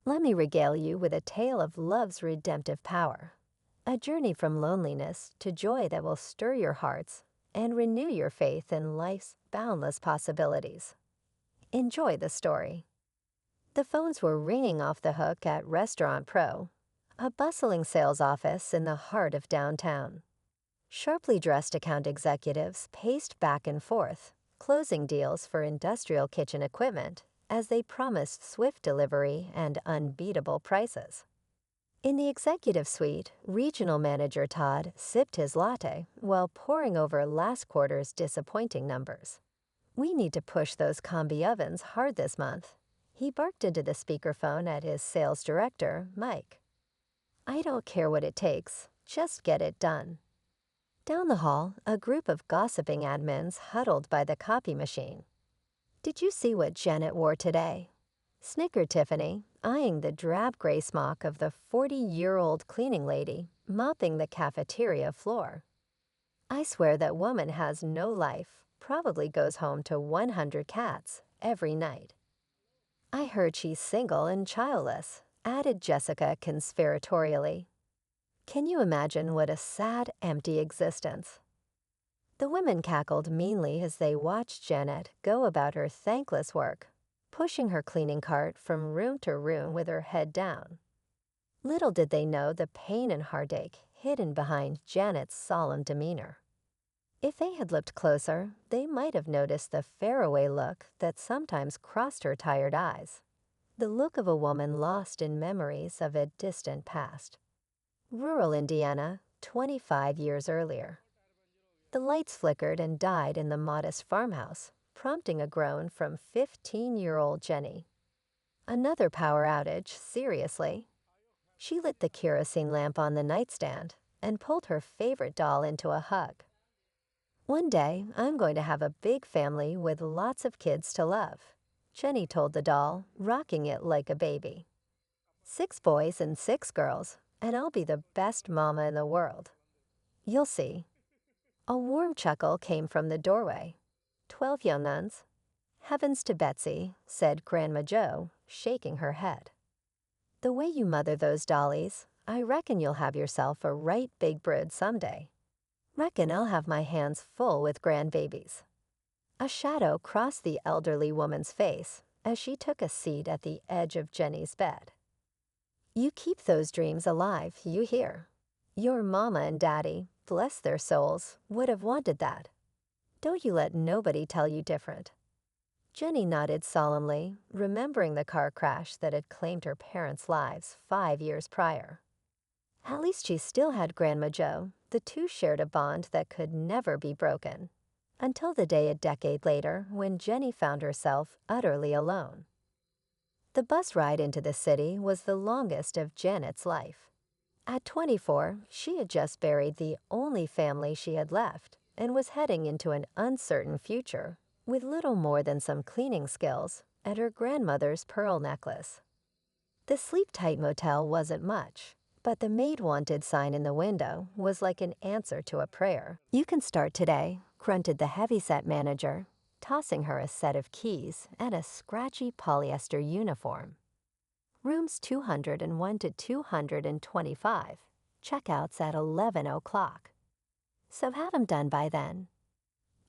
Let me regale you with a tale of love's redemptive power. A journey from loneliness to joy that will stir your hearts and renew your faith in life's boundless possibilities. Enjoy the story. The phones were ringing off the hook at Restaurant Pro, a bustling sales office in the heart of downtown. Sharply dressed account executives paced back and forth, closing deals for industrial kitchen equipment as they promised swift delivery and unbeatable prices. In the executive suite, regional manager Todd sipped his latte while poring over last quarter's disappointing numbers. "We need to push those combi ovens hard this month," he barked into the speakerphone at his sales director, Mike. "I don't care what it takes, just get it done." Down the hall, a group of gossiping admins huddled by the copy machine. "Did you see what Janet wore today?" snickered Tiffany, eyeing the drab gray smock of the 40-year-old cleaning lady mopping the cafeteria floor. "I swear that woman has no life, probably goes home to 100 cats every night." "I heard she's single and childless," added Jessica conspiratorially. "Can you imagine what a sad, empty existence?" The women cackled meanly as they watched Janet go about her thankless work, pushing her cleaning cart from room to room with her head down. Little did they know the pain and heartache hidden behind Janet's solemn demeanor. If they had looked closer, they might have noticed the faraway look that sometimes crossed her tired eyes, the look of a woman lost in memories of a distant past. Rural Indiana, 25 years earlier. The lights flickered and died in the modest farmhouse, prompting a groan from 15-year-old Jenny. "Another power outage, seriously." She lit the kerosene lamp on the nightstand and pulled her favorite doll into a hug. "One day, I'm going to have a big family with lots of kids to love," Jenny told the doll, rocking it like a baby. "6 boys and 6 girls, and I'll be the best mama in the world. You'll see." A warm chuckle came from the doorway. 12 young nuns. "Heavens to Betsy," said Grandma Jo, shaking her head. "The way you mother those dollies, I reckon you'll have yourself a right big brood someday. Reckon I'll have my hands full with grandbabies." A shadow crossed the elderly woman's face as she took a seat at the edge of Jenny's bed. "You keep those dreams alive, you hear. Your mama and daddy, bless their souls, would have wanted that. Don't you let nobody tell you different." Jenny nodded solemnly, remembering the car crash that had claimed her parents' lives 5 years prior. At least she still had Grandma Jo. The two shared a bond that could never be broken, until the day a decade later when Jenny found herself utterly alone. The bus ride into the city was the longest of Janet's life. At 24, she had just buried the only family she had left and was heading into an uncertain future with little more than some cleaning skills and her grandmother's pearl necklace. The sleep-tight motel wasn't much, but the maid wanted sign in the window was like an answer to a prayer. "You can start today," grunted the heavyset manager, tossing her a set of keys and a scratchy polyester uniform. "Rooms 201 to 225. Checkouts at 11 o'clock. So have 'em done by then."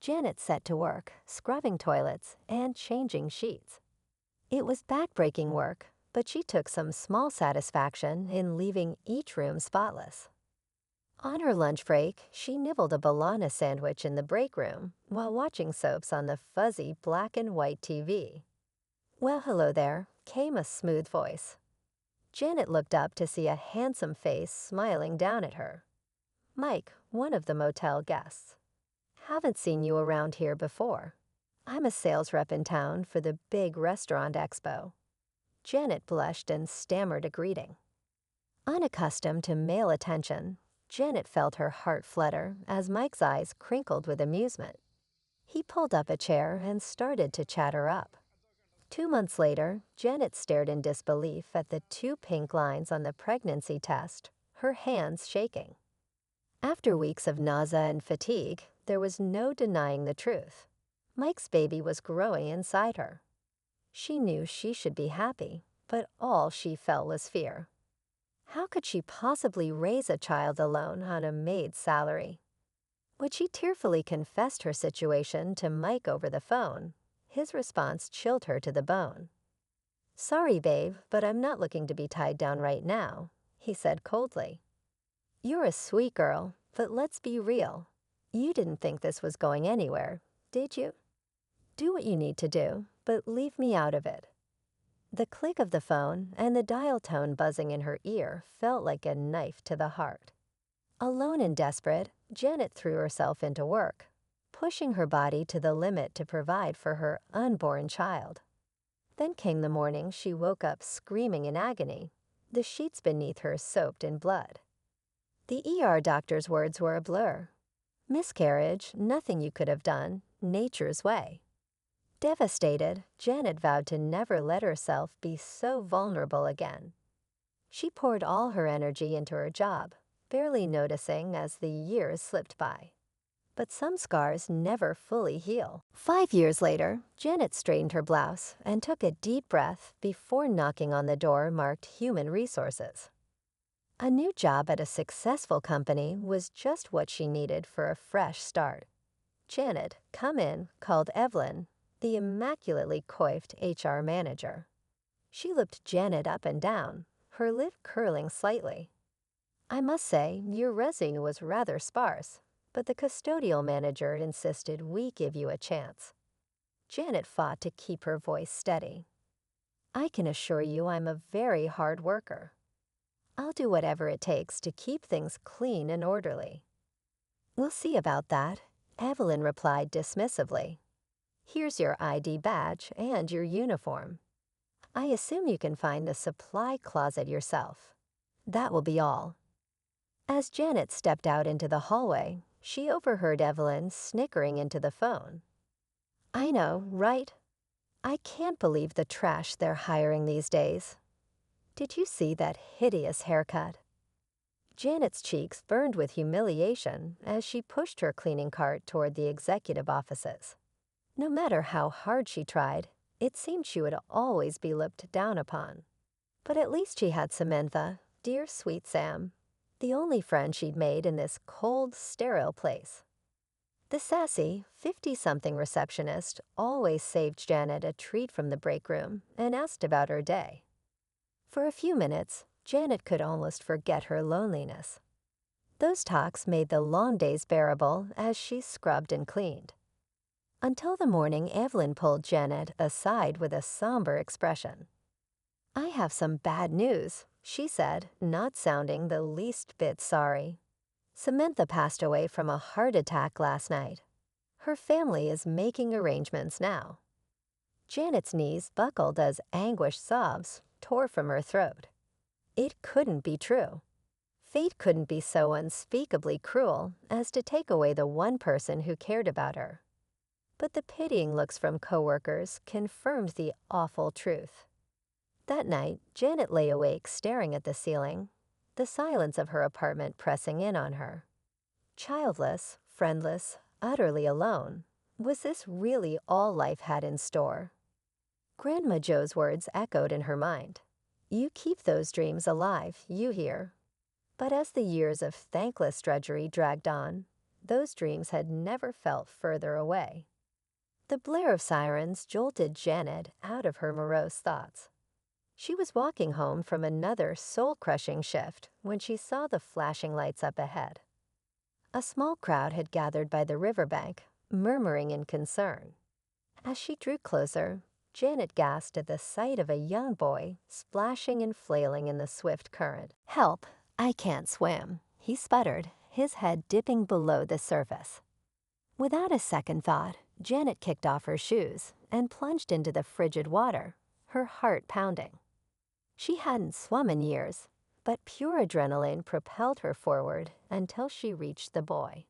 Janet set to work, scrubbing toilets and changing sheets. It was back-breaking work, but she took some small satisfaction in leaving each room spotless. On her lunch break, she nibbled a bologna sandwich in the break room while watching soaps on the fuzzy black and white TV. "Well, hello there," came a smooth voice. Janet looked up to see a handsome face smiling down at her. "Mike, one of the motel guests. Haven't seen you around here before. I'm a sales rep in town for the big restaurant expo." Janet blushed and stammered a greeting. Unaccustomed to male attention, Janet felt her heart flutter as Mike's eyes crinkled with amusement. He pulled up a chair and started to chat her up. 2 months later, Janet stared in disbelief at the 2 pink lines on the pregnancy test, her hands shaking. After weeks of nausea and fatigue, there was no denying the truth. Mike's baby was growing inside her. She knew she should be happy, but all she felt was fear. How could she possibly raise a child alone on a maid's salary? When she tearfully confessed her situation to Mike over the phone, his response chilled her to the bone. "Sorry, babe, but I'm not looking to be tied down right now," he said coldly. "You're a sweet girl, but let's be real. You didn't think this was going anywhere, did you? Do what you need to do, but leave me out of it." The click of the phone and the dial tone buzzing in her ear felt like a knife to the heart. Alone and desperate, Janet threw herself into work, pushing her body to the limit to provide for her unborn child. Then came the morning she woke up screaming in agony, the sheets beneath her soaked in blood. The ER doctor's words were a blur. "Miscarriage, nothing you could have done, nature's way." Devastated, Janet vowed to never let herself be so vulnerable again. She poured all her energy into her job, barely noticing as the years slipped by. But some scars never fully heal. 5 years later, Janet straightened her blouse and took a deep breath before knocking on the door marked Human Resources. A new job at a successful company was just what she needed for a fresh start. Janet, come in, called Evelyn, the immaculately coiffed HR manager. She looked Janet up and down, her lip curling slightly. "I must say, your resume was rather sparse, but the custodial manager insisted we give you a chance." Janet fought to keep her voice steady. "I can assure you I'm a very hard worker. I'll do whatever it takes to keep things clean and orderly." "We'll see about that," Evelyn replied dismissively. "Here's your ID badge and your uniform. I assume you can find the supply closet yourself. That will be all." As Janet stepped out into the hallway, she overheard Evelyn snickering into the phone. "I know, right? I can't believe the trash they're hiring these days. Did you see that hideous haircut?" Janet's cheeks burned with humiliation as she pushed her cleaning cart toward the executive offices. No matter how hard she tried, it seemed she would always be looked down upon. But at least she had Samantha, dear sweet Sam, the only friend she'd made in this cold, sterile place. The sassy, 50-something receptionist always saved Janet a treat from the break room and asked about her day. For a few minutes, Janet could almost forget her loneliness. Those talks made the long days bearable as she scrubbed and cleaned. Until the morning Evelyn pulled Janet aside with a somber expression. "I have some bad news," she said, not sounding the least bit sorry. "Samantha passed away from a heart attack last night. Her family is making arrangements now." Janet's knees buckled as anguished sobs tore from her throat. It couldn't be true. Fate couldn't be so unspeakably cruel as to take away the one person who cared about her. But the pitying looks from coworkers confirmed the awful truth. That night, Janet lay awake staring at the ceiling, the silence of her apartment pressing in on her. Childless, friendless, utterly alone, was this really all life had in store? Grandma Jo's words echoed in her mind. "You keep those dreams alive, you hear." But as the years of thankless drudgery dragged on, those dreams had never felt further away. The blare of sirens jolted Janet out of her morose thoughts. She was walking home from another soul-crushing shift when she saw the flashing lights up ahead. A small crowd had gathered by the riverbank, murmuring in concern. As she drew closer, Janet gasped at the sight of a young boy splashing and flailing in the swift current. "Help, I can't swim," he sputtered, his head dipping below the surface. Without a second thought, Janet kicked off her shoes and plunged into the frigid water, her heart pounding. She hadn't swum in years, but pure adrenaline propelled her forward until she reached the boy.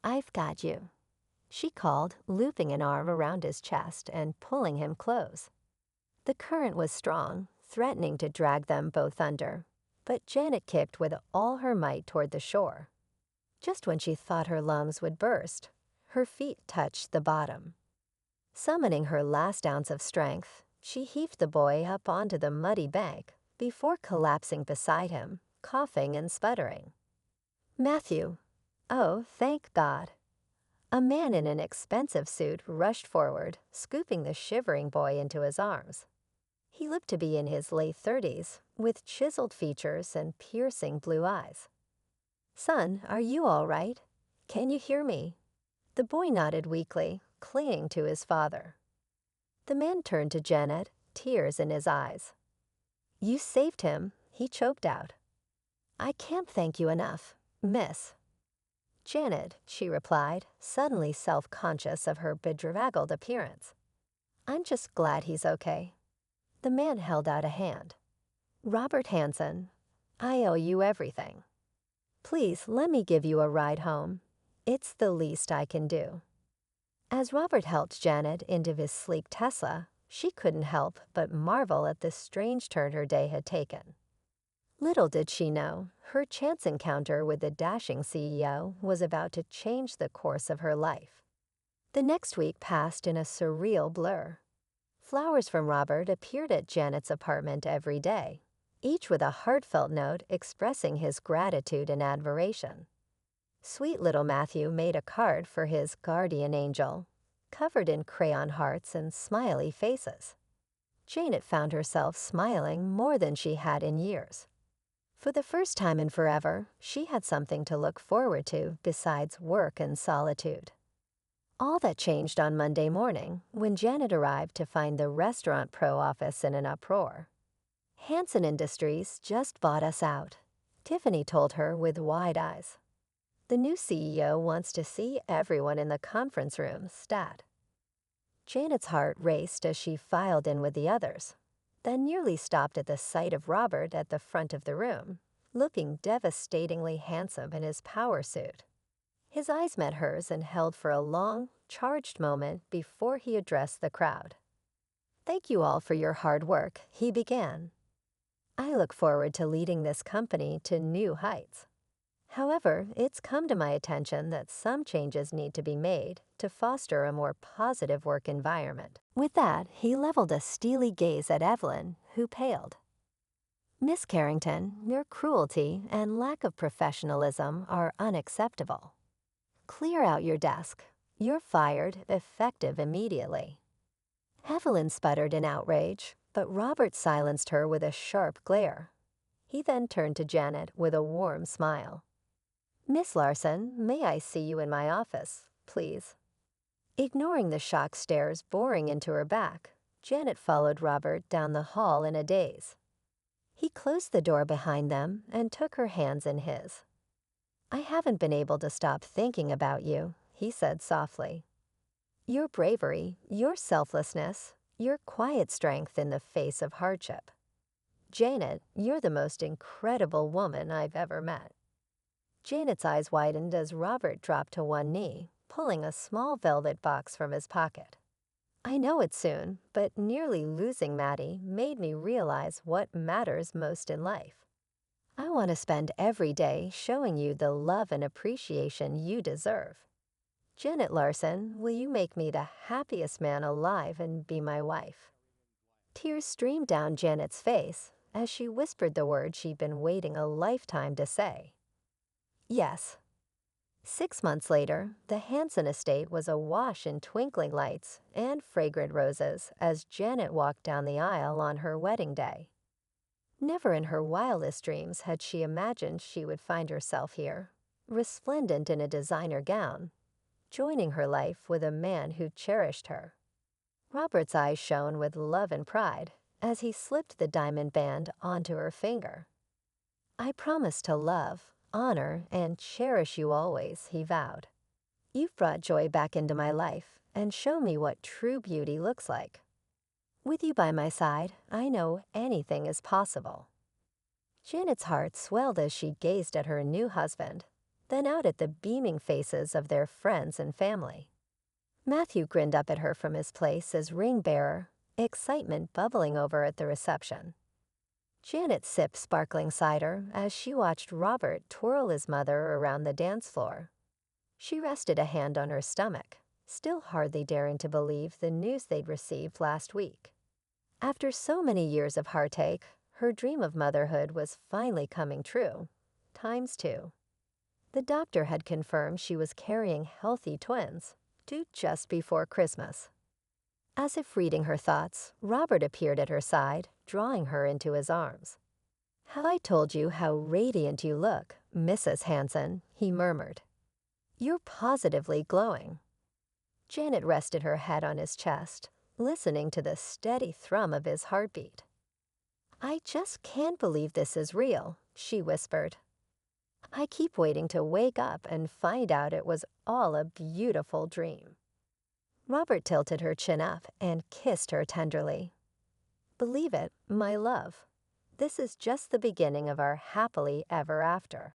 "I've got you," she called, looping an arm around his chest and pulling him close. The current was strong, threatening to drag them both under, but Janet kicked with all her might toward the shore. Just when she thought her lungs would burst, her feet touched the bottom. Summoning her last ounce of strength, She heaved the boy up onto the muddy bank before collapsing beside him, coughing and sputtering. Matthew. Oh, thank God. A man in an expensive suit rushed forward, scooping the shivering boy into his arms. He looked to be in his late 30s, with chiseled features and piercing blue eyes. Son, are you all right? Can you hear me? The boy nodded weakly, clinging to his father. The man turned to Janet, tears in his eyes. You saved him, he choked out. I can't thank you enough, miss. Janet, she replied, suddenly self-conscious of her bedraggled appearance. I'm just glad he's okay. The man held out a hand. Robert Hanson, I owe you everything. Please let me give you a ride home. It's the least I can do. As Robert helped Janet into his sleek Tesla, she couldn't help but marvel at the strange turn her day had taken. Little did she know, her chance encounter with the dashing CEO was about to change the course of her life. The next week passed in a surreal blur. Flowers from Robert appeared at Janet's apartment every day, each with a heartfelt note expressing his gratitude and admiration. Sweet little Matthew made a card for his guardian angel, covered in crayon hearts and smiley faces. Janet found herself smiling more than she had in years. For the first time in forever, she had something to look forward to besides work and solitude. All that changed on Monday morning when Janet arrived to find the Restaurant Pro office in an uproar. Hanson Industries just bought us out, Tiffany told her with wide eyes. The new CEO wants to see everyone in the conference room, stat. Janet's heart raced as she filed in with the others, then nearly stopped at the sight of Robert at the front of the room, looking devastatingly handsome in his power suit. His eyes met hers and held for a long, charged moment before he addressed the crowd. Thank you all for your hard work, he began. I look forward to leading this company to new heights. However, it's come to my attention that some changes need to be made to foster a more positive work environment. With that, he leveled a steely gaze at Evelyn, who paled. Miss Carrington, your cruelty and lack of professionalism are unacceptable. Clear out your desk. You're fired, effective immediately. Evelyn sputtered in outrage, but Robert silenced her with a sharp glare. He then turned to Janet with a warm smile. Miss Larson, may I see you in my office, please? Ignoring the shocked stares boring into her back, Janet followed Robert down the hall in a daze. He closed the door behind them and took her hands in his. I haven't been able to stop thinking about you, he said softly. Your bravery, your selflessness, your quiet strength in the face of hardship. Janet, you're the most incredible woman I've ever met. Janet's eyes widened as Robert dropped to one knee, pulling a small velvet box from his pocket. I know it soon, but nearly losing Maddie made me realize what matters most in life. I want to spend every day showing you the love and appreciation you deserve. Janet Larson, will you make me the happiest man alive and be my wife? Tears streamed down Janet's face as she whispered the word she'd been waiting a lifetime to say. Yes. 6 months later, the Hanson estate was awash in twinkling lights and fragrant roses as Janet walked down the aisle on her wedding day. Never in her wildest dreams had she imagined she would find herself here, resplendent in a designer gown, joining her life with a man who cherished her. Robert's eyes shone with love and pride as he slipped the diamond band onto her finger. I promise to love, honor, and cherish you always, he vowed. You've brought joy back into my life and shown me what true beauty looks like. With you by my side, I know anything is possible. Janet's heart swelled as she gazed at her new husband, then out at the beaming faces of their friends and family. Matthew grinned up at her from his place as ring bearer, excitement bubbling over at the reception. Janet sipped sparkling cider as she watched Robert twirl his mother around the dance floor. She rested a hand on her stomach, still hardly daring to believe the news they'd received last week. After so many years of heartache, her dream of motherhood was finally coming true, times two. The doctor had confirmed she was carrying healthy twins, due just before Christmas. As if reading her thoughts, Robert appeared at her side, drawing her into his arms. "Have I told you how radiant you look, Mrs. Hanson?" he murmured. "You're positively glowing." Janet rested her head on his chest, listening to the steady thrum of his heartbeat. "I just can't believe this is real," she whispered. "I keep waiting to wake up and find out it was all a beautiful dream." Robert tilted her chin up and kissed her tenderly. "Believe it, my love. This is just the beginning of our happily ever after."